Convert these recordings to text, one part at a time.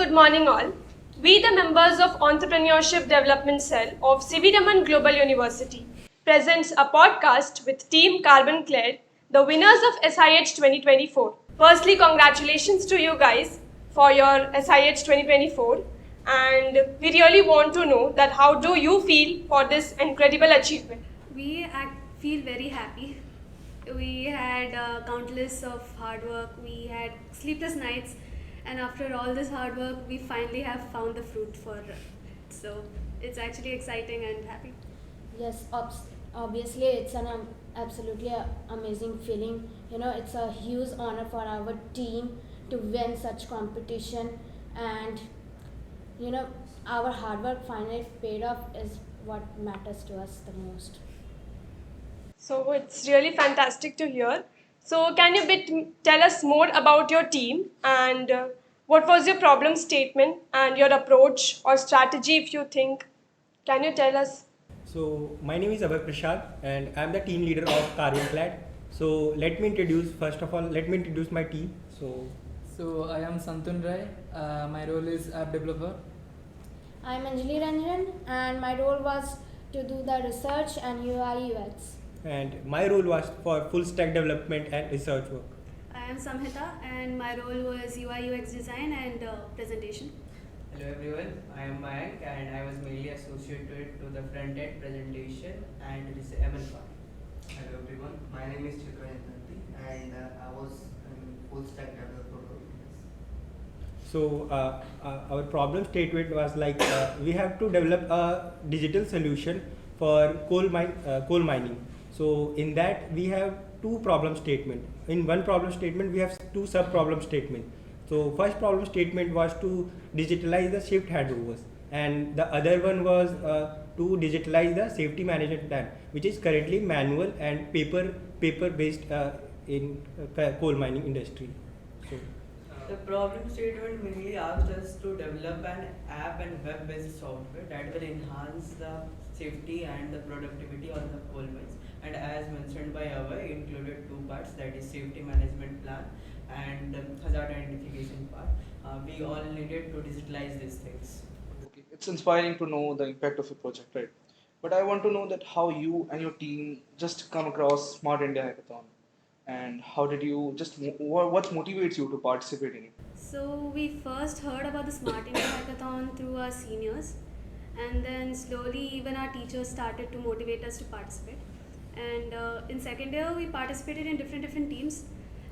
good morning all. We the members of Entrepreneurship Development Cell of C.V. Raman Global University presents a podcast with Team Carbon Clear, the winners of SIH 2024. Firstly, congratulations to you guys for your SIH 2024 and we really want to know that how do you feel for this incredible achievement? Feel very happy. We had countless of hard work, we had sleepless nights, and after all this hard work, we finally have found the fruit for it. So it's actually exciting and happy. Yes, obviously it's an absolutely amazing feeling. You know, it's a huge honor for our team to win such competition, and you know, our hard work finally paid off is what matters to us the most. So it's really fantastic to hear. So can you tell us more about your team and what was your problem statement and your approach or strategy if you think? Can you tell us? So my name is Abhay Prashad and I'm the team leader of Carbonclad. So let me introduce my team. So I am Santun Rai. My role is app developer. I'm Anjali Ranjan, and my role was to do the research and UI UX. And my role was for full stack development and research work. I am Samhita, and my role was UI UX design and presentation. Hello everyone, I am Mayank and I was mainly associated to the front-end presentation and this ML part. Hello everyone, my name is Chitrayantanti and I was in full stack developer role. So our problem statement was like we have to develop a digital solution for coal mining. So in that we have two problem statement. In one problem statement we have two sub problem statement. So first problem statement was to digitalize the shift handovers, and the other one was to digitalize the safety management plan, which is currently manual and paper based in coal mining industry. So The problem statement mainly asked us to develop an app and web-based software that will enhance the safety and the productivity on the coal mines. And as mentioned by Abhay, it included two parts, that is safety management plan and hazard identification part. We all needed to digitalize these things. Okay. It's inspiring to know the impact of a project, right? But I want to know that how you and your team just come across Smart India Hackathon, and how did you what motivates you to participate in it? So we first heard about the Smart India Hackathon through our seniors, and then slowly even our teachers started to motivate us to participate. And in second year, we participated in different teams.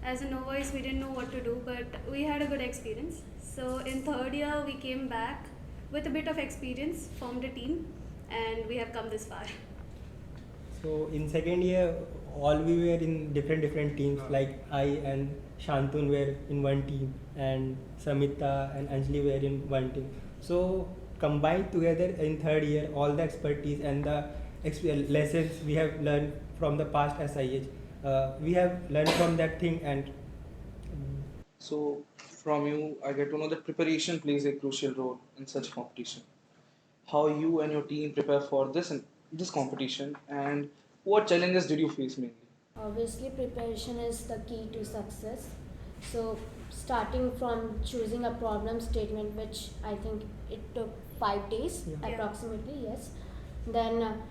As a novice, we didn't know what to do, but we had a good experience. So in third year, we came back with a bit of experience, formed a team, and we have come this far. So in second year, all we were in different teams. Like I and Shantun were in one team, and Samita and Anjali were in one team. So combined together in third year, all the expertise and the lessons we have learned from the past SIH, we have learned from that thing. And So from you, I get to know that preparation plays a crucial role in such competition. How you and your team prepare for this competition, and what challenges did you face mainly? Obviously, preparation is the key to success. So, starting from choosing a problem statement, which I think it took 5 days approximately, yes. Then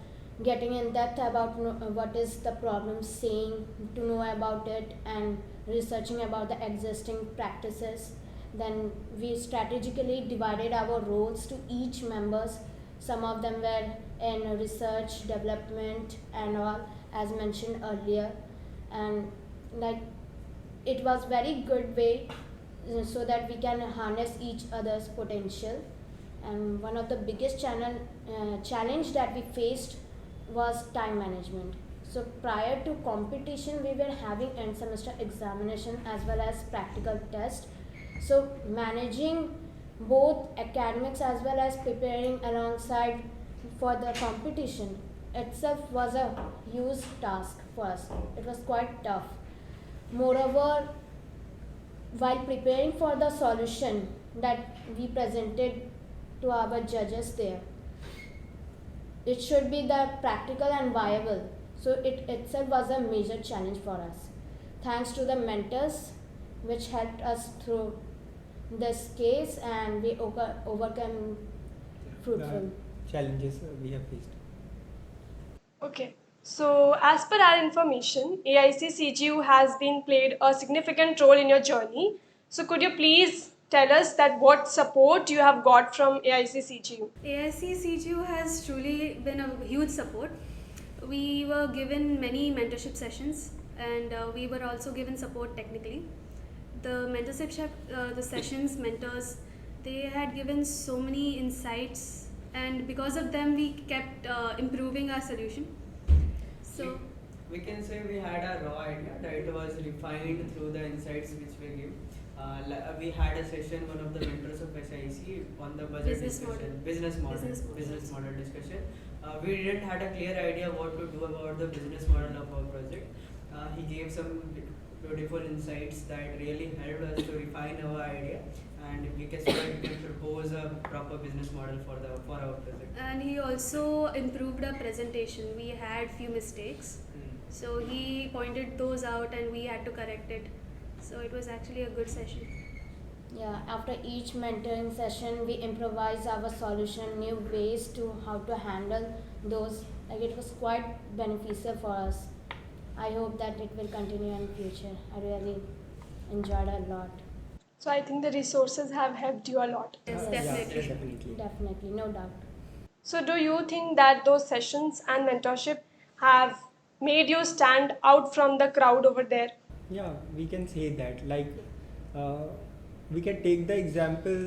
getting in depth about what is the problem saying, to know about it, and researching about the existing practices. Then we strategically divided our roles to each members. Some of them were in research, development, and all, as mentioned earlier. And like, it was very good way so that we can harness each other's potential. And one of the biggest challenge that we faced was time management. So prior to competition, we were having end semester examination as well as practical test. So managing both academics as well as preparing alongside for the competition itself was a huge task for us. It was quite tough. Moreover, while preparing for the solution that we presented to our judges there, it should be that practical and viable. So it itself was a major challenge for us. Thanks to the mentors which helped us through this case and we overcome fruitful. Challenges we have faced. Okay. So, as per our information, AICCGU has been played a significant role in your journey. So, could you please tell us that what support you have got from AICCGU? AICCGU has truly been a huge support. We were given many mentorship sessions and we were also given support technically. The the sessions, mentors, they had given so many insights and because of them we kept improving our solution. So we can say we had a raw idea that it was refined through the insights which we give. We had a session, one of the mentors of SIC on the budget Business discussion, model. business model discussion. We didn't had a clear idea what to do about the business model of our project. He gave some beautiful insights that really helped us to refine our idea, and we can propose a proper business model for our project. and he also improved our presentation. We had few mistakes. So he pointed those out and we had to correct it. So it was actually a good session. Yeah, after each mentoring session, we improvise our solution, new ways to how to handle those. Like it was quite beneficial for us. I hope that it will continue in future. I really enjoyed a lot. So, I think the resources have helped you a lot. Yes, Yes. definitely. Yeah, definitely. Definitely, no doubt. So, do you think that those sessions and mentorship have made you stand out from the crowd over there? Yeah, we can say that. Like, we can take the example.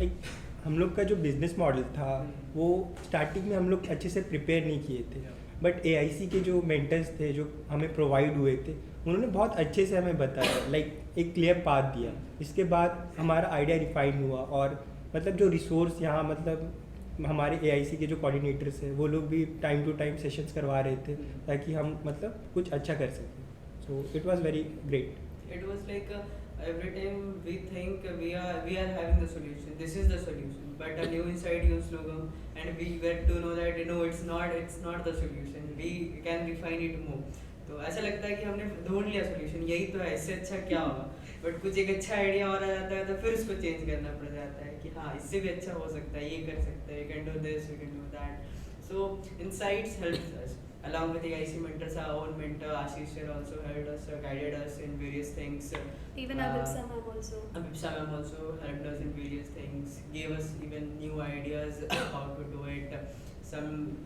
Like, हम लोग का जो business model था वो starting में हम लोग अच्छे से प्रिपेयर नहीं किए थे, बट AIC के जो मेंटर्स थे जो हमें प्रोवाइड हुए थे उन्होंने बहुत अच्छे से हमें बताया, लाइक एक क्लियर पाथ दिया. इसके बाद हमारा आइडिया रिफाइन हुआ और मतलब जो रिसोर्स यहाँ मतलब हमारे AIC के जो कोऑर्डिनेटर्स हैं वो लोग भी टाइम टू टाइम सेशंस करवा रहे थे ताकि हम मतलब कुछ अच्छा कर सकें. So it was very great. It was like every time we think we are having the solution. This is the solution, but a new insight use logo, and we get to know that it's not the solution. We can refine it more. तो ऐसा लगता है कि हमने ढूंढ लिया solution, यही तो है, इससे अच्छा क्या होगा. बट कुछ एक अच्छा आइडिया और आ जाता है तो फिर उसको चेंज करना पड़ जाता है कि हाँ इससे भी अच्छा हो सकता है, ये कर सकते हैं, you can do this, you can do that. So insights helps us. Along with the AIC mentors, our own mentor Ashish sir also helped us, guided us in various things. Even Abhipsa ma'am also. Abhipsa ma'am also helped us in various things, gave us even new ideas how to do it.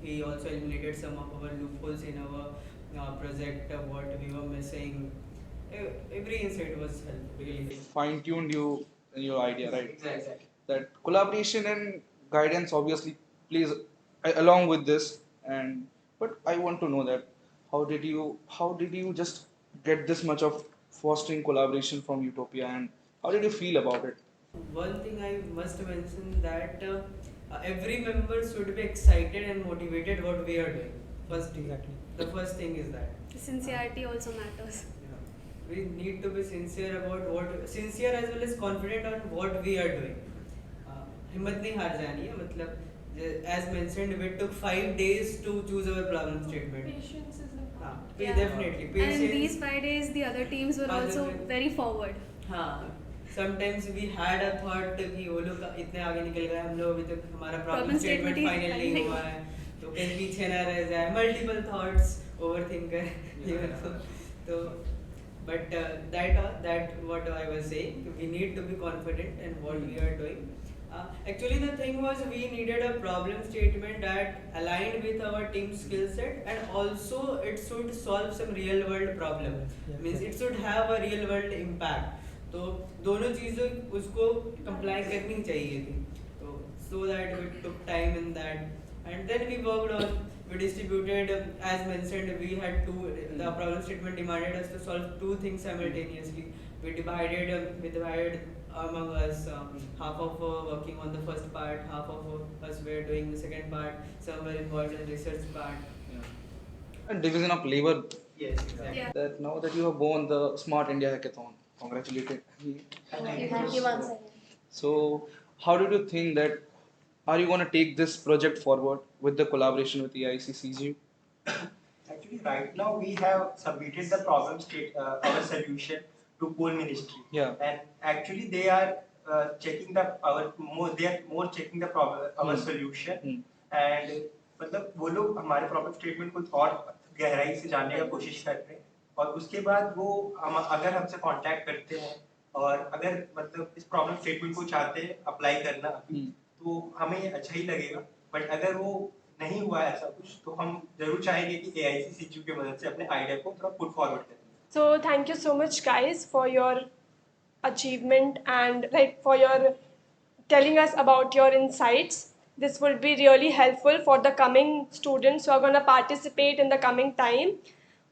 He also eliminated some of our loopholes in our project, what we were missing. Every insight was helpful, really. Fine tuned you in your idea, right? Exactly. That collaboration and guidance obviously plays along with this, and but I want to know that how did you just get this much of fostering collaboration from Utopia, and how did you feel about it? One thing I must mention that every member should be excited and motivated what we are doing. Exactly. The first thing is that. Sincerity also matters. We need to be sincere as well as confident on what we are doing. हिम्मत नहीं हार जानी है, मतलब as mentioned we took 5 days to choose our problem statement. Patience is important. Yeah. Definitely And patience. these 5 days, the other teams were Other also team- very forward. हाँ, sometimes we had a thought कि वो लोग इतने आगे निकल गए, हम लोग अभी तक हमारा problem Problem statement statement ही final final नहीं नहीं हुआ है, तो कहीं पीछे ना रह जाए. Multiple thoughts, overthinker. तो but that what I was saying, we need to be confident in what we are doing. Actually, the thing was we needed a problem statement that aligned with our team skill set, and also it should solve some real world problem. Yeah, Means correct. it should have a real world impact. तो दोनों चीज़ों उसको comply करनी चाहिए थी. तो so that we took time in that, and then we worked on. We distributed, as mentioned, we had the problem statement demanded us to solve 2 things simultaneously. We divided among us, half of working on the first part, half of us were doing the second part, some were involved in research part. And division of labor. Yes, exactly. Yeah. That now that you have won the Smart India Hackathon, congratulated. Thank you once again. So, how did you think that? Are you going to take this project forward with the collaboration with the AICCGU? Actually, right now we have submitted the problem state, our solution to Coal Ministry. Yeah. And actually they are checking the our more they are more checking the problem our solution and मतलब वो लोग हमारे problem statement को और गहराई से जानने का कोशिश करते हैं और उसके बाद वो हम अगर हमसे कांटेक्ट करते हैं और अगर मतलब इस प्रॉब्लम स्टेटमेंट को चाहते हैं अप्लाई करना तो हमें अच्छा ही लगेगा बट अगर वो नहीं हुआ ऐसा कुछ तो हम जरूर चाहेंगे कि AICCQ की मदद से अपने आइडिया को थोड़ा पुट फॉरवर्ड करें. So thank you so much guys for your achievement and like for your telling us about your insights. This will be really helpful for the coming students who are going to participate in the coming time.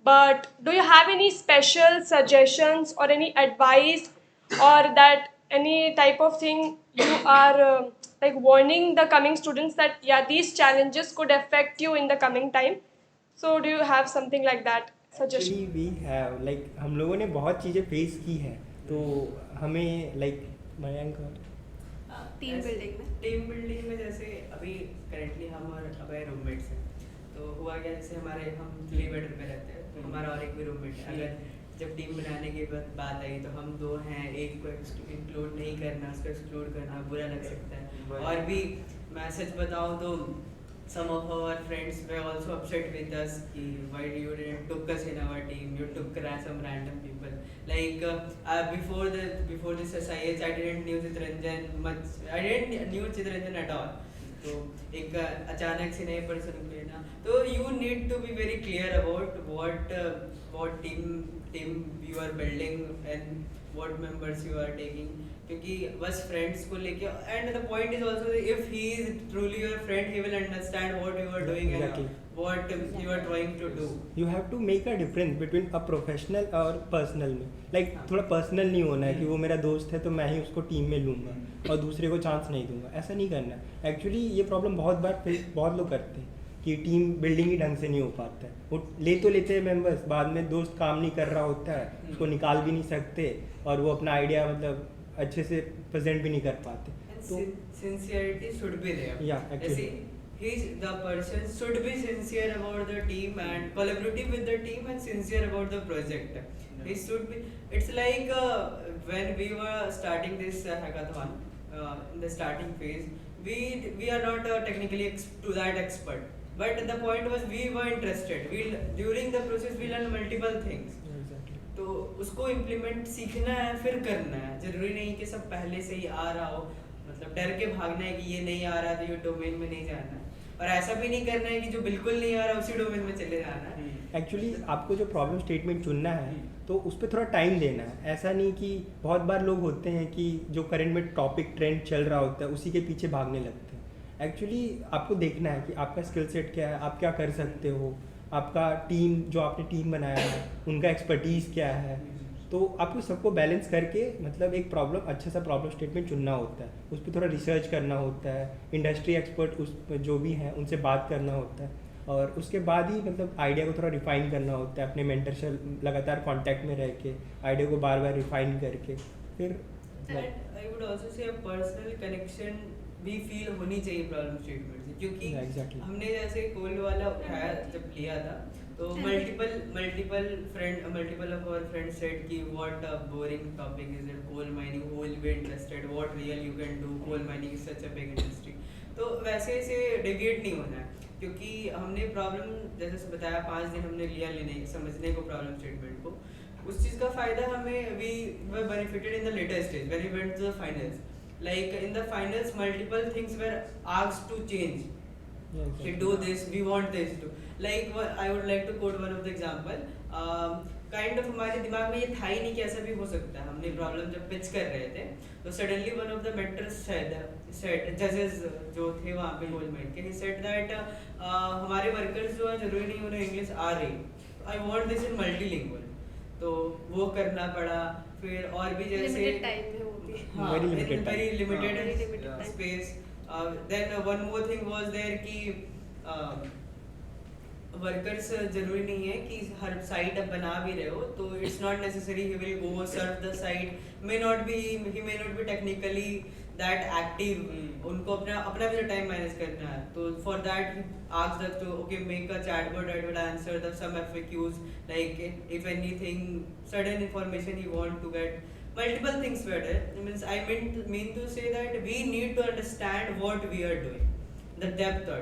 But do you have any special suggestions or any advice or that any type of thing you are like warning the coming students that yeah these challenges could affect you in the coming time? So do you have something like that suggestion? Actually we have like हम लोगों ने बहुत चीज़ें face की हैं तो हमें like Mayank team building में जैसे अभी करेंटली हम और अभय रूममेट्स हैं तो हुआ क्या जैसे हमारे हम 3 बेडरूम में रहते हैं तो हमारा और एक भी रूममेट है अगर जब टीम बनाने की बात आई तो हम 2 हैं एक को इंक्लूड नहीं करना उसको एक्सक्लूड करना बुरा लग सकता है और भी मैं सच बताऊँ तो some of our friends were also upset with us why you didn't took us in our team you took some random people like before this SIH I didn't knew Chitranjan much I didn't knew Chitranjan at all तो एक अचानक से नए person को लेना तो you need to be very clear about what team you are building and what members you are taking क्योंकि बस फ्रेंड्स को लेके and the point is also if he is truly your friend he will understand what you are doing and what you are trying to do you have to make a difference between a professional और personal में like थोड़ा personal नहीं होना है कि वो मेरा दोस्त है तो मैं ही उसको टीम में लूँगा और दूसरे को चांस नहीं दूंगा ऐसा नहीं करना है एक्चुअली ये प्रॉब्लम बहुत लोग करते हैं कि टीम बिल्डिंग ही ढंग से नहीं हो पाता है वो लेते हैं मेंबर्स बाद में दोस्त काम नहीं कर रहा होता है उसको निकाल भी नहीं सकते और वो अपना आइडिया मतलब अच्छे से प्रेजेंट भी नहीं कर पाते तो सिंसियरिटी शुड बी देयर या actually the person should be sincere about the team and collaborative with the team and sincere about the project. He should be. It's like when we were starting this hackathon in the starting phase, we are not technically to that expert, but the point was we were interested. During the process we learned multiple things. तो उसको implement सीखना है फिर करना है जरूरी नहीं कि सब पहले से ही आ रहा हो मतलब डर के भागना है कि ये नहीं आ रहा तो ये डोमेन में नहीं जाना है और ऐसा भी नहीं करना है कि जो बिल्कुल नहीं आ रहा उसी डोमेन में चले जाना है एक्चुअली आपको जो प्रॉब्लम स्टेटमेंट चुनना है तो उस पर थोड़ा टाइम देना है ऐसा नहीं कि बहुत बार लोग होते हैं कि जो करंट में टॉपिक ट्रेंड चल रहा होता है उसी के पीछे भागने लगते हैं एक्चुअली आपको देखना है कि आपका स्किल सेट क्या है आप क्या कर सकते हो आपका टीम जो आपने टीम बनाया है उनका एक्सपर्टीज़ क्या है तो आपको सबको बैलेंस करके मतलब एक अच्छा सा प्रॉब्लम स्टेटमेंट चुनना होता है उस पर थोड़ा रिसर्च करना होता है इंडस्ट्री एक्सपर्ट उस जो भी हैं उनसे बात करना होता है और उसके बाद ही मतलब आइडिया को थोड़ा रिफाइन करना होता है अपने मेंटर से लगातार कांटेक्ट में रह के आइडिया को बार बार रिफाइन करके फिर I would also say a personal connection भी फील होनी चाहिए प्रॉब्लम स्टेटमेंट से क्योंकि हमने जैसे कोल वाला उठाया जब लिया था तो multiple of our friends said कि what a boring topic is it coal mining who will be interested what real you can do coal mining is such a big industry तो वैसे से डेविएट नहीं होना है क्योंकि हमने प्रॉब्लम जैसे बताया 5 दिन हमने लिया समझने को प्रॉब्लम स्टेटमेंट को उस चीज़ का फायदा हमें we were benefited in the later stage when we went to the finals like in the finals multiple things were asked to change we do this we want this to like I would like to quote one of the example kind of हमारे दिमाग में ये था ही नहीं कि ऐसा भी हो सकता है हमने प्रॉब्लम जब पिच कर रहे थे तो suddenly one of the mentors said जजेस जो थे वहाँ पे गोल्ड माइन के ही सेड दैट हमारे वर्कर्स जो है जरूरी नहीं उन्हें इंग्लिश आ रही I want this in multilingual तो वो करना पड़ा फिर और भी जैसे very limited space then one more thing was there कि वर्कर्स जरूरी नहीं है कि हर साइट अब बना भी रहे हो तो it's not necessary he will go serve the site may not be technically that active उनको अपना भी टाइम मैनेज करना है तो for that ask the to okay make a chatbot that will answer the some FAQs like if anything sudden information you want to get multiple things were there. Means I mean to say that we need to understand what we are doing, the depth of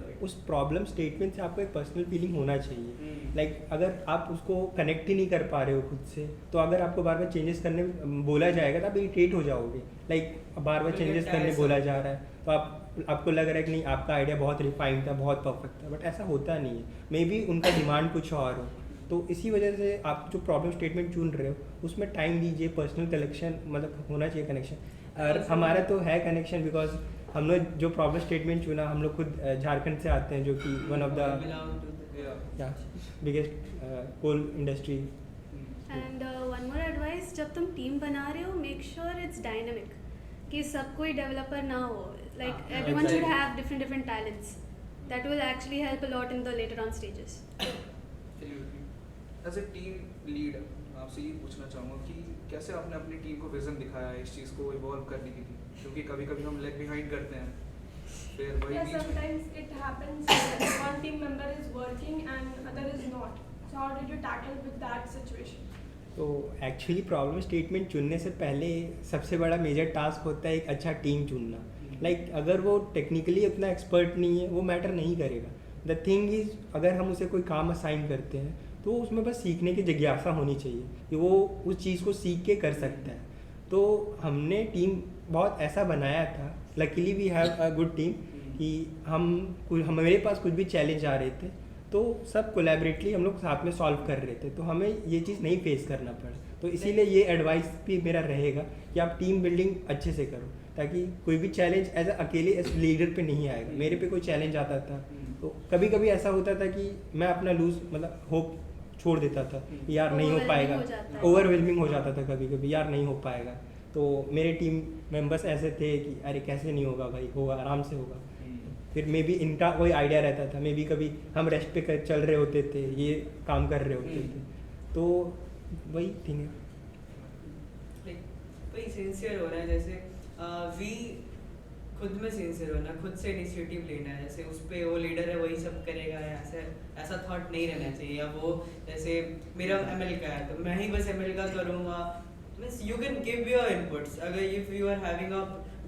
it. उस problem statement से आपको एक personal feeling होना चाहिए. Like अगर आप उसको connect ही नहीं कर पा रहे हो खुद से, तो अगर आपको बार बार चेंजेस करने बोला जाएगा तो आप इरिटेट हो जाओगे. लाइक बार बार चेंजेस करने बोला जा रहा है तो आपको लग रहा है कि नहीं आपका आइडिया बहुत रिफाइंड था, बहुत परफेक्ट था, बट ऐसा होता नहीं है. मे बी उनका डिमांड कुछ और हो. तो इसी वजह से आप जो प्रॉब्लम स्टेटमेंट चुन रहे हो उसमें टाइम दीजिए, पर्सनल कनेक्शन मतलब होना चाहिए कनेक्शन. और हमारा तो है कनेक्शन बिकॉज हम लोग जो प्रॉब्लम स्टेटमेंट चुना, हम लोग खुद झारखंड से आते हैं जो कि one of the biggest coal industry. And one more advice, जब तुम टीम बना रहे हो मेक श्योर इट्स डायनामिक, कि सब कोई डेवलपर ना हो. Like everyone should have different talents. That will actually help a lot in the later on stages. As a team lead आपसे ये पूछना चाहूँगा कि कैसे आपने अपनी टीम को विजन दिखाया इस चीज़ को इवॉल्व करने के लिए, क्योंकि कभी कभी हम लेग बिहाइंड करते हैं, फिर वही Yeah, sometimes it happens that one team member is working and other is not. So how did you tackle with that situation? तो एक्चुअली प्रॉब्लम स्टेटमेंट चुनने से पहले सबसे बड़ा मेजर टास्क होता है एक अच्छा टीम चुनना. लाइक अगर वो टेक्निकली उतना एक्सपर्ट नहीं है वो मैटर नहीं करेगा. द थिंग इज़ अगर हम उसे कोई काम असाइन करते हैं तो उसमें बस सीखने की जिज्ञासा होनी चाहिए कि वो उस चीज़ को सीख के कर सकता है. तो हमने टीम बहुत ऐसा बनाया था, luckily we have a good team, कि हमारे पास कुछ भी चैलेंज आ रहे थे तो सब कोलैबोरेटली हम लोग साथ में सॉल्व कर रहे थे, तो हमें ये चीज़ नहीं फेस करना पड़ा. तो इसीलिए ये एडवाइस भी मेरा रहेगा कि आप टीम बिल्डिंग अच्छे से करो, ताकि कोई भी चैलेंज एज अकेले एज लीडर पे नहीं आएगा. मेरे पे कोई चैलेंज आता था तो कभी कभी ऐसा होता था कि मैं अपना लूज मतलब होप छोड़ देता था, यार नहीं हो पाएगा, ओवरवेलमिंग हो जाता था कभी कभी, यार नहीं हो पाएगा. तो मेरे टीम मेंबर्स ऐसे थे कि अरे कैसे नहीं होगा भाई, होगा आराम से होगा. फिर मे बी इनका कोई आइडिया रहता था, मे बी कभी हम रेस्ट पे चल रहे होते थे, ये काम कर रहे होते थे. तो वही थिंग है. वही सिंसियर हो रहा है, जैसे वी खुद में सिंसियर होना, खुद से इनिशिएटिव लेना है. जैसे उस पे वो लीडर है वही सब करेगा, ऐसा थॉट नहीं रहना चाहिए. या वो जैसे मेरा ML का है तो मैं ही बस ML का करूँगा. Means you can give your inputs. अगर if you are having a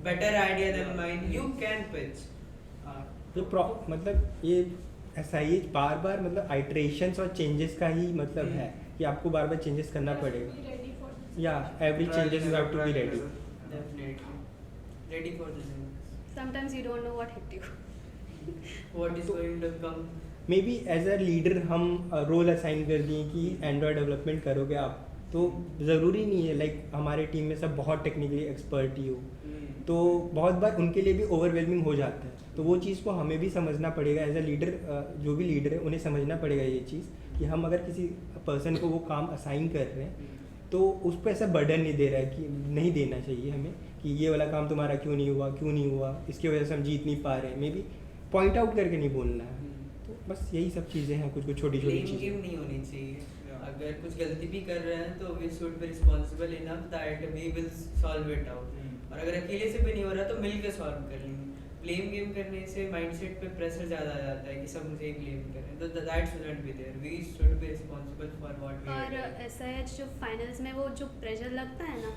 better idea then mine you can pitch. मतलब ये ऐसा ही बार बार मतलब आइटरेशंस और चेंजेस का ही मतलब है कि आपको बार बार चेंजेस करना पड़ेगा. Be ready for this. या every changes you have to be ready. Definitely ready for the change. Sometimes you don't know what hit you. What is going to come. Maybe as a leader हम role assign कर दिए कि Android development करोगे आप, तो ज़रूरी नहीं है लाइक हमारे टीम में सब बहुत टेक्निकली एक्सपर्ट ही हो. तो बहुत बार उनके लिए भी ओवरवेलमिंग हो जाता है. तो वो चीज़ को हमें भी समझना पड़ेगा एज अ लीडर. जो भी लीडर है उन्हें समझना पड़ेगा ये चीज़ कि हम अगर किसी पर्सन को वो काम असाइन कर रहे हैं तो उस पर ऐसा बर्डन नहीं दे रहा है कि नहीं देना चाहिए हमें कि ये वाला काम तुम्हारा क्यों नहीं हुआ, इसकी वजह से हम जीत नहीं पा रहे हैं. मे बी पॉइंट आउट करके नहीं बोलना है. तो बस यही सब चीज़ें हैं, कुछ छोटी छोटी Blame चीज़ें. game नहीं होनी चाहिए. अगर कुछ गलती भी कर रहे हैं तो we should be responsible enough that we will solve it out. और अगर अकेले से भी नहीं हो रहा तो मिल के सॉल्व कर लेंगे. ब्लेम गेम करने से माइंडसेट पे प्रेशर ज़्यादा आ जाता है कि सब मुझे ही ब्लेम करें, तो that shouldn't be there. We should be responsible for what we are और डूइंग. SIH जो फाइनल्स में वो जो प्रेशर लगता है ना,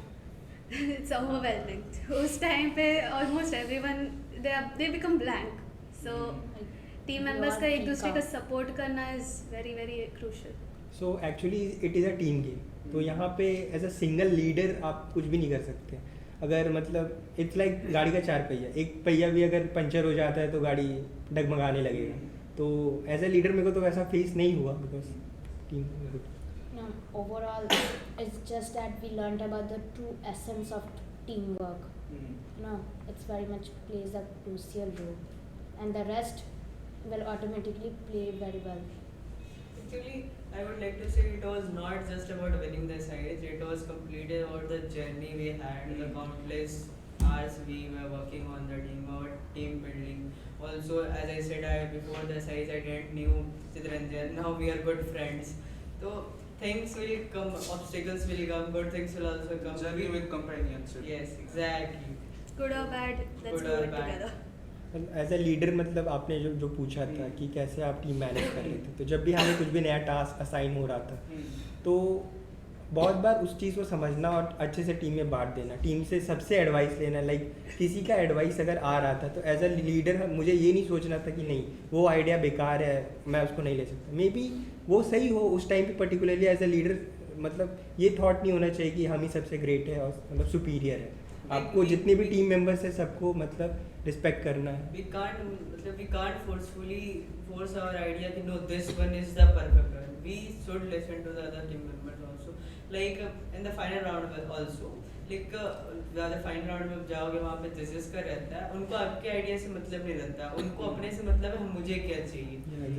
इट्स ओवरवेलमिंग. उस टाइम पे almost everyone they become blank. So team members का एक दूसरे का सपोर्ट करना is very very crucial. So actually it is a team game. तो यहाँ पे एज अ सिंगल लीडर आप कुछ भी नहीं कर सकते. अगर मतलब इट्स लाइक गाड़ी का 4 पहिया, एक पहिया भी अगर पंचर हो जाता है तो गाड़ी डगमगाने लगेगा. तो एज अ लीडर मेरे को तो वैसा फेस नहीं हुआ because team. No, overall, it's just that we learned about the true essence of teamwork. No, it's very much plays a crucial role, and the rest will automatically play very well. Actually, I would like to say it was not just about winning the sides, it was completely about the journey we had, the countless hours we were working on the team, our team building. Also, as I said, before the sides I didn't knew Chitranjan, now we are good friends. So, things will come, obstacles will come, good things will also come. Journey with companionship. Yes, exactly. Good or bad, let's Good do or it bad. together. As a leader मतलब आपने जो पूछा था कि कैसे आप team manage कर रहे थे, तो जब भी हमें कुछ भी नया टास्क असाइन हो रहा था तो बहुत बार उस चीज़ को समझना और अच्छे से टीम में बांट देना, टीम से सबसे एडवाइस लेना। लाइक किसी का एडवाइस अगर आ रहा था तो एज अ लीडर मुझे ये नहीं सोचना था कि नहीं वो आइडिया बेकार है, मैं उसको नहीं ले सकता। मे बी वो सही हो उस टाइम पे पर्टिकुलरली एज अ लीडर, मतलब ये थॉट नहीं होना चाहिए कि हम ही सबसे ग्रेट है और मतलब सुपीरियर है। आपको जितने भी टीम मेंबर्स है सबको मतलब रिस्पेक्ट करना है। we can't forcefully force our idea कि no this one is the perfect one. We should listen to the other team members also. Like in the final round also, like ज़्यादा final round में जाओगे वहाँ पे जजेस का रहता है, उनको आपके आइडिया से मतलब नहीं रहता, उनको अपने से मतलब है मुझे क्या चाहिए।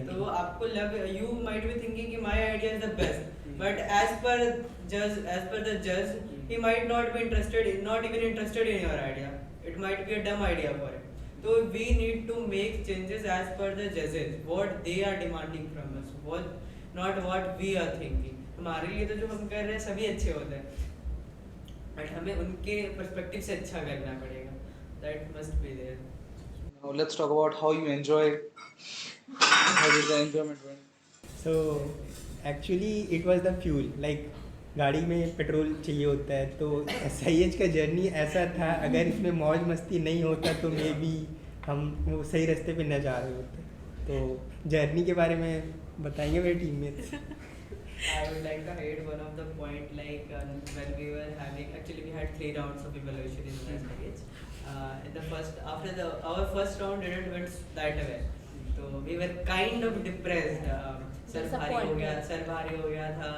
तो आपको you might be thinking कि my idea is the best, but as per the judge, he might not be interested, not even interested in your idea. It might be a dumb idea for him. So we need to make changes as per the judges, what they are demanding from us, not what we are thinking. हमारे लिए तो जो हम कर रहे हैं सभी अच्छे होते हैं, बट हमें उनके पर्सपेक्टिव से अच्छा करना पड़ेगा. That must be there. Now let's talk about how you enjoy. How did the enjoyment went? So actually it was the fuel. Like गाड़ी में पेट्रोल चाहिए होता है, तो SIH का जर्नी ऐसा था, अगर इसमें मौज मस्ती नहीं होता तो मे बी हम वो सही रास्ते पे न जा रहे होते. तो जर्नी के बारे में बताएंगे मेरे teammates. I would like to highlight one of the point, like when we were having, actually we had 3 rounds of evaluation in the SIH. In the first, our first round didn't went that well, so we were kind of depressed. Sir भारी हो गया था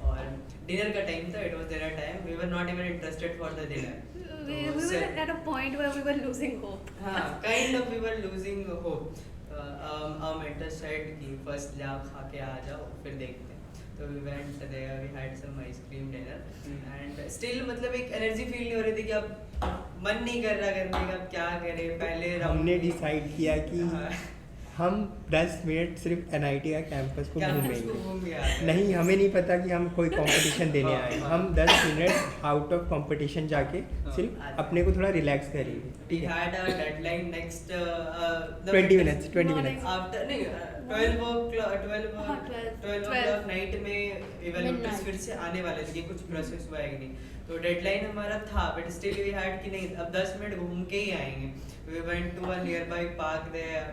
और dinner का time था, it was dinner time. We were not even interested for the dinner. We were at a point where we were losing hope. हाँ, kind of we were losing hope. Our mentor said कि first जाओ खा के आ जाओ फिर देखते हैं. So we went there, we had some ice cream dinner, and still मतलब एक एनर्जी फील नहीं हो रही थी कि अब मन नहीं कर रहा करने का, क्या करें. पहले हमने डिसाइड किया कि हम 10 मिनट सिर्फ NIT का कैंपस को घूमेंगे. नहीं, हमें नहीं पता कि हम कोई कंपटीशन देने आए. हम 10 मिनट आउट ऑफ कंपटीशन जाके सिर्फ अपने को थोड़ा रिलैक्स करेंगे. We had a deadline next 20 minutes after नहीं 12 o'clock नाइट में इवैल्यूएटर्स फिर से आने वाले थे कि कुछ प्रोसेस हुआ है कि नहीं. तो डेडलाइन हमारा था, बट स्टिल वी हैड कि नहीं अब 10 मिनट घूम के ही आएंगे. We went to a nearby park there.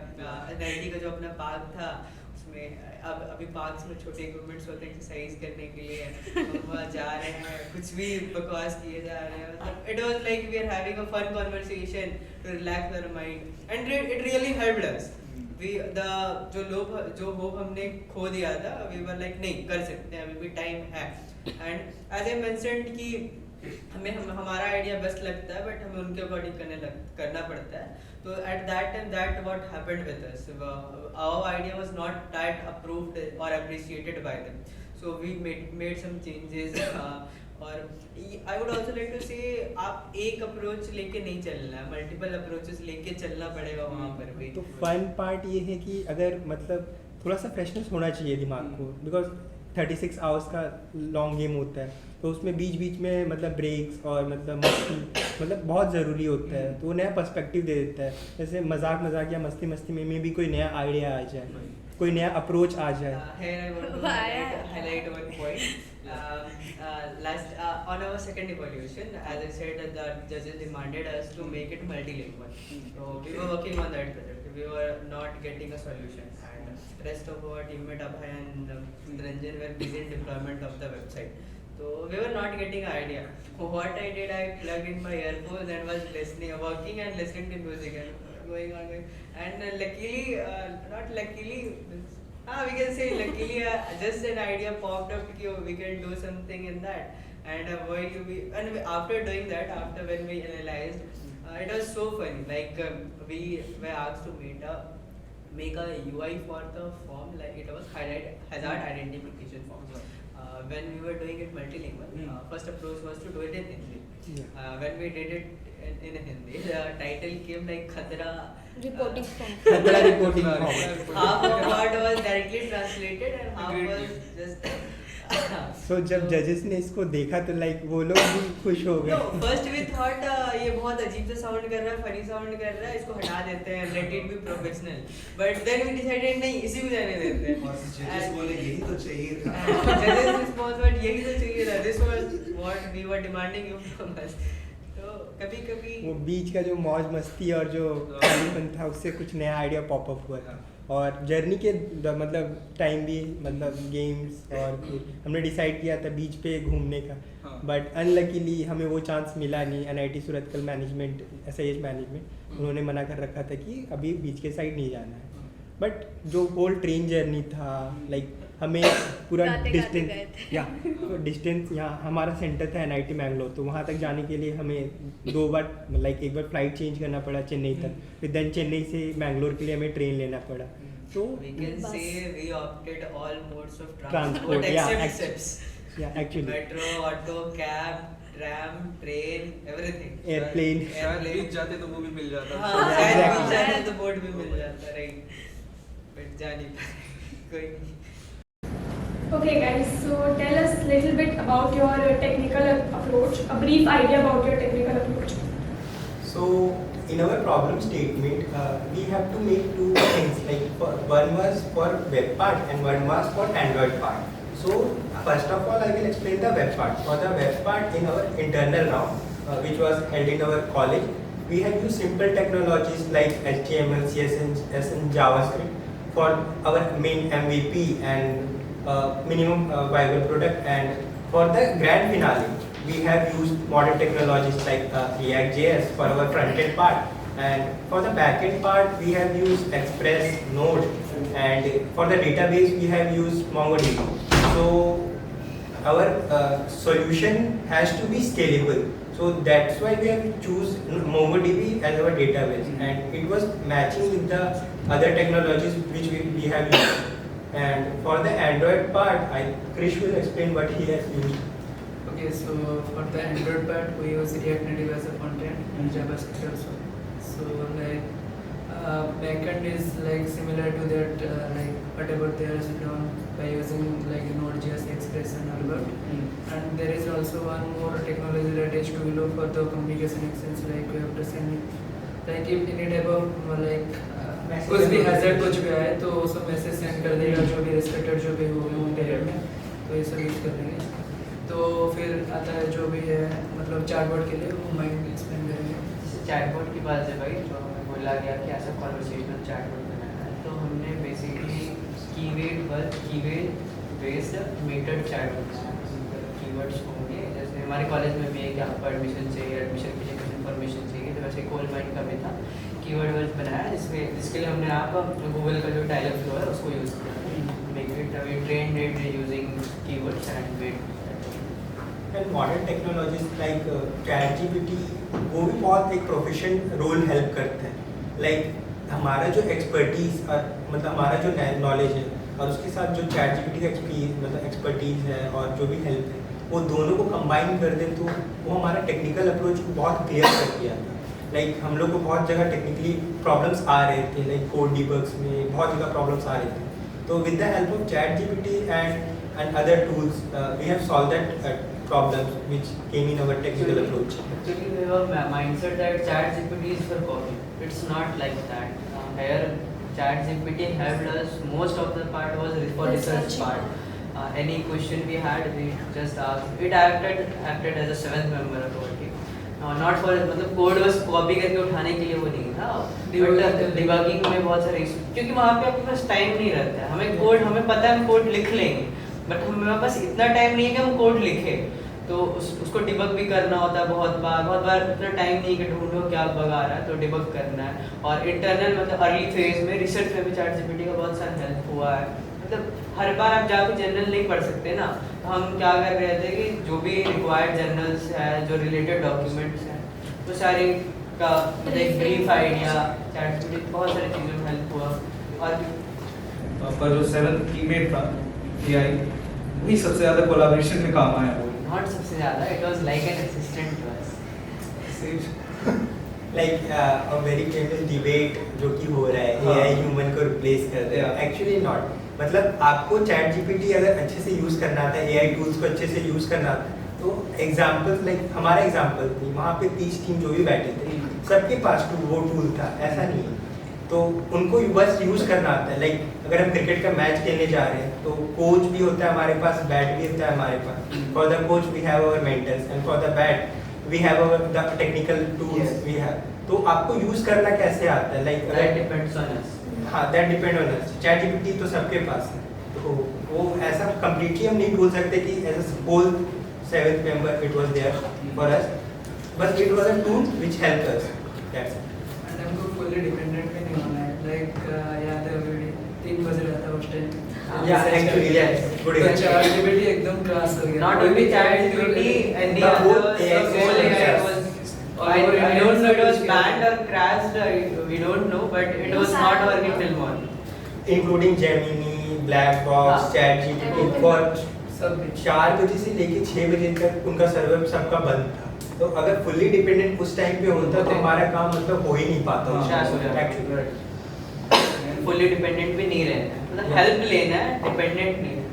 NIT का जो अपना पार्क था उसमें अब अभी पार्क्स में छोटे इक्विपमेंट्स होते हैं एक्सरसाइज करने के लिए, हम वहाँ जा रहे हैं, कुछ भी बकवास किए जा रहे हैं. मतलब it was like we are having a fun conversation to relax our mind, and it really helped us. जो होप हमने खो दिया था, वी वर लाइक नहीं कर सकते हैं, अभी भी टाइम है. एंड एज आई मेंशन्ड कि हमें हमारा आइडिया बेस्ट लगता है, बट हमें उनके अकॉर्डिंग करना पड़ता है. तो at that time that what happened with us, our idea was not that approved और appreciated by them, so we made some changes. और I would also like to say आप एक अप्रोच लेके नहीं चलना है, मल्टीपल अप्रोचेस लेके चलना पड़ेगा वहाँ पर भी. तो फन पार्ट ये है कि अगर मतलब थोड़ा सा फ्रेशनेस होना चाहिए दिमाग को, बिकॉज 36 आवर्स का लॉन्ग गेम होता है, तो उसमें बीच बीच में मतलब ब्रेक्स और मतलब मस्ती मतलब बहुत ज़रूरी होता है. तो वो नया पर्सपेक्टिव दे देता है. जैसे मजाक या मस्ती में भी कोई नया आइडिया आ जाए, कोई नया अप्रोच आ जाए. Here I want to highlight one point. On our second evaluation, as I said, that the judges demanded us to make it multilingual. So we were working on that project. We were not getting a solution, and rest of our teammate Abhay and Ranjan were busy in deployment of the website. So we were not getting an idea. What I did, I plugged in my earphones and was working and listening to music and going on. And luckily, we can say luckily, just an idea popped up that we can do something in that. And after doing that, after when we analyzed, it was so funny. Like we were asked to make a UI for the form, like it was hazard identification form. When we were doing it multilingual, first approach was to do it in Hindi. When we did it in Hindi, the title came like Khatra Reporting form. खतरा reporting form. Half of what was directly translated and half was just So जब जजेस ने इसको देखा तो like वो लोग भी खुश हो गए. No, first we thought ये बहुत अजीब सा साउंड कर रहा है, फनी साउंड कर रहा है, इसको हटा देते हैं, let it be professional. But then we decided नहीं, इसी में जाने देते हैं. जजेस बोले यही तो चाहिए था. Judges response was यही तो चाहिए था. This was what we were demanding you from us. तो कभी-कभी वो बीच का जो मौज मस्ती और जो खालीपन था उससे कुछ नया आइडिया पॉप अप हुआ था. और जर्नी के मतलब टाइम भी मतलब गेम्स और हमने डिसाइड किया था बीच पे घूमने का. बट अनलकीली हमें वो चांस मिला नहीं. NIT Surathkal management SIH management उन्होंने मना कर रखा था कि अभी बीच के साइड नहीं जाना है. बट जो होल ट्रेन जर्नी था लाइक हमें पूरा डिस्टेंस या डिस्टेंस यहाँ हमारा सेंटर था NIT मैंगलोर, तो वहाँ तक जाने के लिए हमें 2 बार लाइक एक बार फ्लाइट चेंज करना पड़ा चेन्नई तक, फिर देन चेन्नई से मैंगलोर के लिए हमें ट्रेन लेना पड़ा. तो we can say we opted all modes of Transport, yeah, except ships. actually Metro, auto, cab, tram, train, everything. Airplane. शायद बीच जाते तो वो भी मिल जाता. हाँ, शायद बीच जाते तो बोट भी मिल जाता, right? But जा नहीं पाए, कोई नहीं. Okay guys, so tell us a little bit about your technical approach, a brief idea about your technical approach. So in our problem statement, we have to make 2 things. Like one was for web part and one was for Android part. So first of all, I will explain the web part. For the web part, in our internal round, which was held in our college, we have used simple technologies like HTML, CSS, and JavaScript for our main MVP and minimum viable product. And for the grand finale, we have used modern technologies like React.js for our front-end part, and for the back-end part we have used Express, Node, and for the database we have used MongoDB. So our solution has to be scalable. So that's why we have choose MongoDB as our database, and it was matching with the other technologies which we have used. And for the Android part, Krish will explain what he has used. Okay, so for the Android part, we use React Native as a front end and JavaScript also. So like backend is like similar to that, like whatever they are done by using like Node.js, Express, and Albert. And there is also one more technology that is to Willow for the communication exchange. Like we have to send like if any type of like कुछ भी hazard कुछ भी आए तो उसको message send कर देगा, जो भी रिस्पेक्टेड जो भी हो पीरियड में, तो ये सब यूज़ कर देंगे. तो फिर आता है जो भी है मतलब चैटबॉट के लिए वो माइंड एक्सप्लेन करेंगे. जैसे चैटबॉट की बात है भाई, जो हमें बोला गया कि ऐसा कॉन्वर्सेशनल चैटबॉट बनाना है, तो हमने basically keyword based method chatbot बनाया. कीवर्ड्स होंगे, जैसे हमारे कॉलेज में भी है कि आपको एडमिशन चाहिए, एडमिशन के लिए कुछ इन्फॉर्मेशन चाहिए, तो वैसे कोल माइंड का भी था. कीवर्ड वर्ड बनाया जिसके लिए हमने आप गूगल का जो डायलॉग फ्लो है उसको यूज़ किया. Make it we train it using keywords and weight. And modern technologies like ChatGPT वो भी बहुत एक प्रोफेशनल रोल हेल्प करते हैं. लाइक हमारा जो एक्सपर्टीज़ मतलब हमारा जो नॉलेज है और उसके साथ जो ChatGPT का मतलब एक्सपर्टीज़ है और जो भी हेल्प है, वो दोनों को कंबाइन कर दें तो वो हमारा टेक्निकल अप्रोच को बहुत क्लियर कर दिया था. लाइक हम लोग को बहुत जगह टेक्निकली प्रॉब्लम्स आ रहे थे, लाइक कोड डिबग्स में बहुत जगह प्रॉब्लम्स आ रहे थे. तो with the help of ChatGPT and other tools, we have solved that problems which came in our technical approach. Actually, we have a mindset that ChatGPT is for copy. It's not like that. Here, ChatGPT helped us. Most of the part was for research part. Any question we had, we just asked. It acted as a 7th member of our team. Not for मतलब code बस copy करके उठाने के लिए वो नहीं था, but debugging में बहुत सारे इशू, क्योंकि वहाँ पे आपके पास टाइम नहीं रहता है. हमें पता है हम कोड लिख लेंगे, बट हमारे पास इतना टाइम नहीं है कि हम कोड लिखें. तो उसको डिबग भी करना होता है बहुत बार इतना टाइम नहीं कि ढूंढो क्या बग आ रहा है, तो डिबग करना है. और इंटरनल मतलब अर्ली फेज में रिसर्च में भी ChatGPT का बहुत सारा हेल्प हुआ है. मतलब हर बार आप जाके जनरल नहीं पढ़ सकते ना, तो हम क्या कर रहे थे कि जो भी रिक्वायर्ड जर्नल्स है, जो रिलेटेड डॉक्यूमेंट्स हैं, तो सारे का मतलब एक ब्रीफ आइडिया ChatGPT बहुत सारी चीज़ों में हेल्प हुआ. और पर जो 7th टीममेट था AI, वही सबसे ज़्यादा कोलैबोरेशन में काम आया. नॉट सबसे ज़्यादा, it was like an assistant to us. Like a very famous debate जो कि हो रहा है AI ह्यूमन को रिप्लेस कर दे. Actually not. मतलब आपको चैट जीपीटी अगर अच्छे से यूज़ करना आता है, एआई टूल्स को अच्छे से यूज़ करना आता है, तो एग्जाम्पल्स लाइक हमारा एग्जाम्पल थी, वहाँ पे 30 टीम जो भी बैठे थे सबके पास वो टूल था, ऐसा नहीं है। तो उनको बस यूज़ करना आता है। लाइक अगर हम क्रिकेट का मैच खेलने जा रहे हैं तो कोच भी होता है हमारे पास, बैट भी होता है हमारे पास। For the coach we have our mentors and for the bat we have our the technical tools we have. तो आपको यूज़ करना कैसे आता है, like That depends on us. हाँ, that depend on us. ChatGPT तो सबके पास है, तो वो ऐसा कम्प्लीटली हम नहीं बोल सकते कि as a whole 7th member it was there for us, but it was a tool which helped us. That's it. And हमको फुली डिपेंडेंट भी नहीं होना है, लाइक याद है अभी 3 बजे रहता है उस time. Yeah, actually, yes. Good तो example. चैट जीपीटी एकदम क्लास हो गया। Not only ChatGPT, any The whole other, AI the whole system, AI yes. was. All I over don't India know it was used banned or crashed. We don't know, but it was not working till morning. Including Gemini, Black Box, हाँ. Chat GPT, for सब 4 बजे से लेके 6 बजे तक उनका server सबका बंद था। तो अगर फुल्ली डिपेंडेंट उस टाइम पे होता तो हमारा काम मतलब हो ही नहीं पाता। हाँ, शायद हो जाता। Actually. Fully dependent भी नहीं रहना है, मतलब Yeah. help लेना है, dependent नहीं है.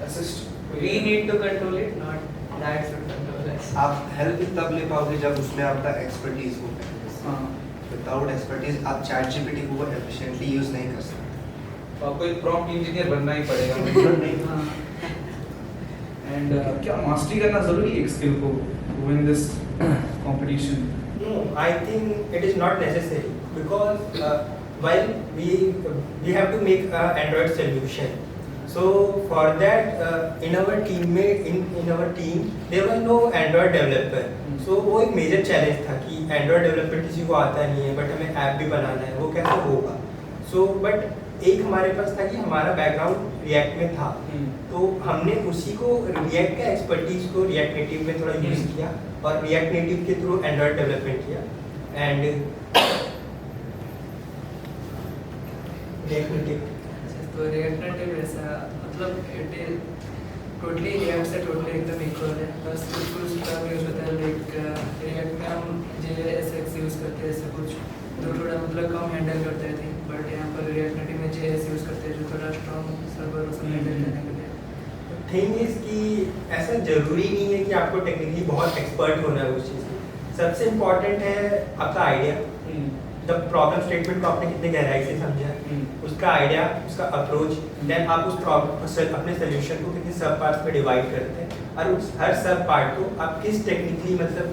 Assist. We need to control it, not that should control us. आप हेल्प तब ले पाओगे जब उसमें आपका एक्सपर्टीज हो। हाँ, विदाउट एक्सपर्टीज आप चैट जीपीटी को एफिशिएंटली यूज नहीं कर सकते। तो आपको एक प्रॉम्प्ट इंजीनियर बनना ही पड़ेगा। हाँ एंड क्या मास्टरी करना जरूरी है एक स्किल को win this competition? No, I think it is not necessary because while we have to make an Android solution. So for that, in our team there was no Android developer. So वो एक major challenge था कि Android development किसी को आता नहीं है, but हमें ऐप भी बनाना है, वो कैसे होगा? So बट एक हमारे पास था कि हमारा बैकग्राउंड रिएक्ट में था, तो हमने उसी को रिएक्ट का एक्सपर्टीज को रिएक्ट नेटिव में थोड़ा यूज किया और रिएक्ट नेटिव के थ्रू एंड्रॉयड डेवलपमेंट किया। एंड रिएक्ट नेटिव तो रिएक्ट नेटिव ऐसा मतलब इट इज टोटली रिएक्ट से टोटली एकदम इक्वल है, बस कुछ उसका यूज होता है। लाइक रिएक्ट में हम JSX यूज करते हैं, ऐसे कुछ तो थोड़ा मतलब कम हैंडल करते थे, बट यहाँ पर रिएक्ट नेटिव में JS यूज करते हैं जो थोड़ा स्ट्रॉन्ग सर्वर उसमें हैंडल करने के लिए। थिंग इज कि ऐसा जरूरी नहीं है कि आपको टेक्निकली बहुत एक्सपर्ट होना है उस चीज़ में। सबसे इम्पोर्टेंट है आपका आइडिया, द प्रॉब्लम स्टेटमेंट को आपने कितने गहराई से समझा, उसका आइडिया, उसका अप्रोच, देन आप उस प्रॉब्लम अपने सोल्यूशन को कितने सब पार्ट्स में डिवाइड करते हैं और उस हर सब पार्ट को आप किस टेक्निकली मतलब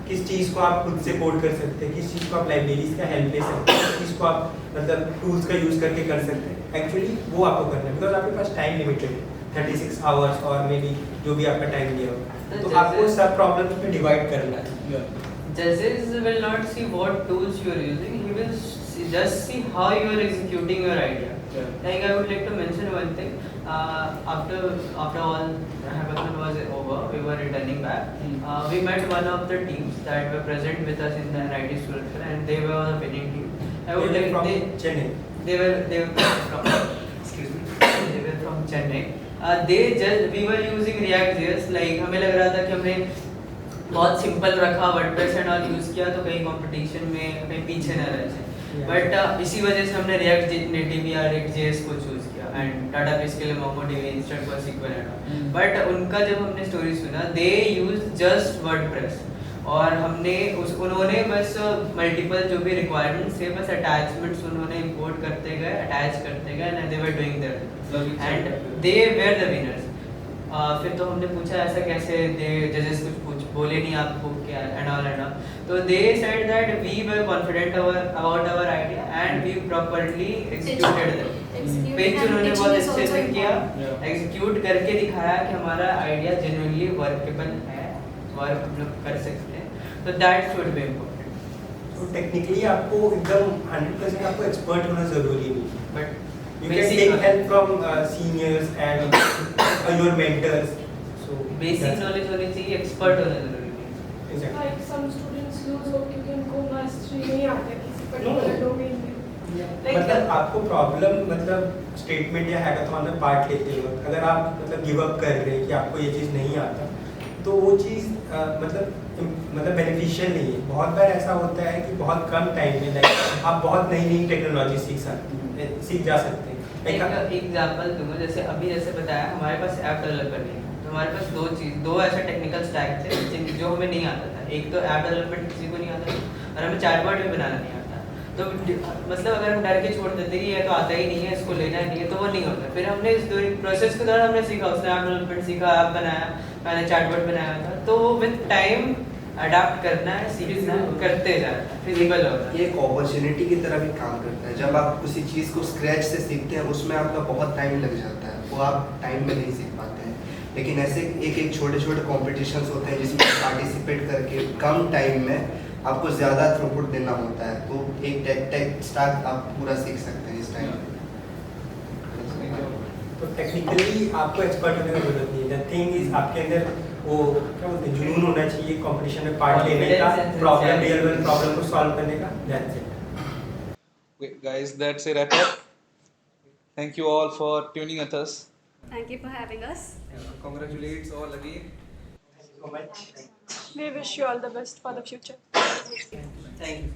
किस चीज़ को आप खुद से कोड कर सकते हैं, किस चीज़ को आप लाइब्रेरीज का हेल्प ले सकते हैं, किस चीज़ को आप मतलब टूल्स का यूज़ करके कर सकते हैं। एक्चुअली वो आपको करना है बिकॉज आपके पास टाइम लिमिटेड है, 36 आवर्स और मे बी जो भी आपका टाइम दिया हो, तो आपको सब प्रॉब्लम्स में डिवाइड करना है। Judges will not see what tools you are using. He will just see how you are executing your idea. Yeah. Like I would like to mention one thing. After all hackathon was over, we were returning back. We met one of the teams that were present with us in the NIT student fair, and they were the winning team. I would like from they Chennai. they were from excuse me. They were from Chennai. We were using React.js. Like हमें लग रहा था कि हमने बहुत simple रखा, WordPress and all use किया तो कहीं कंपटीशन में कहीं पीछे न रह जाए, बट इसी वजह से हमने रिएक्ट नेटिव या React.js को चूज किया एंड डाटाबेस के लिए MongoDB इंस्टेंट पर SQL एंड बट उनका जब हमने स्टोरी सुना, दे यूज जस्ट वर्डप्रेस और हमने उन्होंने बस मल्टीपल जो भी रिक्वायरमेंट्स थे बस अटैचमेंट्स उन्होंने इंपोर्ट करते गए, अटैच करते गए and they were doing there and they were the winners. फिर तो हमने पूछा ऐसा कैसे, दे जजेस कुछ बोले नहीं आपको क्या एंड ऑल, तो they said that we were confident about our idea and we properly executed that. Pitch उन्होंने बहुत अच्छे से किया, एग्जीक्यूट करके दिखाया कि हमारा आइडिया जेन्युइनली वर्केबल है, वर्क हम लोग कर सकते हैं, तो दैट शुड बी इम्पोर्टेंट। तो टेक्निकली आपको एकदम 100% आपको एक्सपर्ट होना जरूरी नहीं, but you can take help from seniors and your mentors. So basic knowledge होनी चाहिए, एक्सपर्ट होना जरूरी है। exactly. Like some students lose hope क्योंकि उनको मास्टरी नहीं आता किसी पर्टिकुलर डोमेन में। मतलब आपको प्रॉब्लम मतलब स्टेटमेंट या हैकाथॉन में पार्ट लेते हो, अगर आप मतलब गिव अप कर रहे हैं कि आपको ये चीज़ नहीं आता, तो वो चीज़ मतलब बेनिफिशियल नहीं है। बहुत बार ऐसा होता है कि बहुत कम टाइम में लाइक आप बहुत नई नई टेक्नोलॉजी सीख जा सकते हैं, एक एग्जांपल दूंगा, जैसे अभी जैसे बताया हमारे पास ऐप डेवलप करनी है, तो हमारे पास दो ऐसे टेक्निकल स्टैक थे जो हमें नहीं आता था। एक तो ऐप डेवलपमेंट किसी को नहीं आता था और हमें चैटबॉट भी बनाना नहीं आता। तो मतलब अगर हम डर के छोड़ देते कि ये तो आता ही नहीं है, इसको लेना ही नहीं है, तो वो नहीं होता। फिर हमने इस प्रोसेस के दौरान हमने सीखा, उसने ऐप डेवलपमेंट सीखा, ऐप बनाया, मैंने चैटबॉट बनाया था। तो वो विद टाइम अडाप्ट करना है, सीखना है, करते जाना है, फिजिबल होगा। ये एक अपॉर्चुनिटी की तरह भी काम करता है। जब आप किसी चीज़ को स्क्रैच से सीखते हैं उसमें आपका बहुत टाइम लग जाता है, वो आप टाइम में नहीं सीख पाते हैं। लेकिन ऐसे एक छोटे छोटे कॉम्पिटिशन्स होते हैं जिसमें पार्टिसिपेट करके कम टाइम में आपको ज़्यादा थ्रूपुट देना होता है, तो एक टेक स्टैक आप पूरा सीख सकते हैं इस टाइम में। तो टेक्निकली आपको एक्सपर्ट होने की जरूरत नहीं है। द थिंग इज आपके अंदर वो क्या बोलते हैं, जुनून होना चाहिए कंपटीशन में पार्ट लेने का, प्रॉब्लम रियल वर्ल्ड प्रॉब्लम को सॉल्व करने का। That's it. Okay, guys, that's a wrap up. Thank you all for tuning with us. Thank you for having us. Congratulates all again. Thank you so much. We wish you all the best for the future. Thank you.